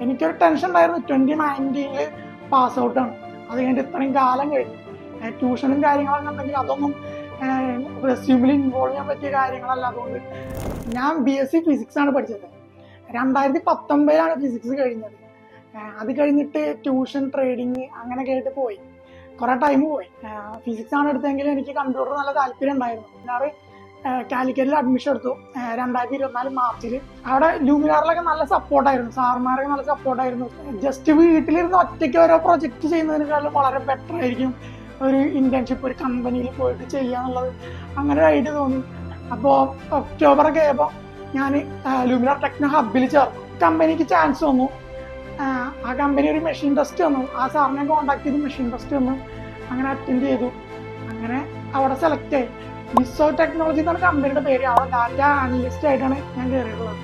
എനിക്കൊരു ടെൻഷൻ ഉണ്ടായിരുന്നു. 2019 പാസ് ഔട്ടാണ്. അത് കഴിഞ്ഞിട്ട് ഇത്രയും കാലം കഴിഞ്ഞു. ട്യൂഷനും കാര്യങ്ങളൊക്കെ ഉണ്ടെങ്കിൽ അതൊന്നും റെസ്യൂമിൽ ഇൻവോൾവ് ചെയ്യാൻ പറ്റിയ കാര്യങ്ങളല്ല. അതുകൊണ്ട് ഞാൻ BSc ഫിസിക്സ് ആണ് പഠിച്ചത്. 2019 ഫിസിക്സ് കഴിഞ്ഞത്. അത് കഴിഞ്ഞിട്ട് ട്യൂഷൻ, ട്രേഡിങ് അങ്ങനെയൊക്കെ ആയിട്ട് പോയി. കുറേ ടൈം പോയി. ഫിസിക്സ് ആണ് എടുത്തെങ്കിൽ എനിക്ക് കമ്പ്യൂട്ടർ നല്ല താല്പര്യം ഉണ്ടായിരുന്നു. ഞാൻ കാലിക്കറ്റിൽ അഡ്മിഷൻ എടുത്തു 2024 മാർച്ചിൽ. അവിടെ ലൂമിനാറിലൊക്കെ നല്ല സപ്പോർട്ടായിരുന്നു, സാർമാരൊക്കെ നല്ല സപ്പോർട്ടായിരുന്നു. ജസ്റ്റ് വീട്ടിലിരുന്ന് ഒറ്റയ്ക്ക് ഓരോ പ്രൊജക്റ്റ് ചെയ്യുന്നതിനേക്കാളും വളരെ ബെറ്റർ ആയിരിക്കും ഒരു ഇന്റേൺഷിപ്പ് ഒരു കമ്പനിയിൽ പോയിട്ട് ചെയ്യാന്നുള്ളത്. അങ്ങനെ ഒരു ഐഡിയ തോന്നി. അപ്പോൾ ഒക്ടോബറൊക്കെ ആയപ്പോൾ ഞാൻ ലൂമിനാർ ടെക്നോ ഹബിൽ ചേർന്നു. കമ്പനിക്ക് ചാൻസ് വന്നു. ആ കമ്പനി ഒരു മെഷീൻ ടെസ്റ്റ് വന്നു. ആ സാറിനെ കോൺടാക്ട് ചെയ്ത് മെഷീൻ ടെസ്റ്റ് വന്നു. അങ്ങനെ അറ്റൻഡ് ചെയ്തു. അങ്ങനെ അവിടെ സെലക്ട് ആയി. മിസ്സോ ടെക്നോളജി എന്നാണ് കമ്പനിയുടെ പേര്. അവിടെ ഡാറ്റ അനലിസ്റ്റ് ആയിട്ടാണ് ഞാൻ കയറിയിട്ടുള്ളത്.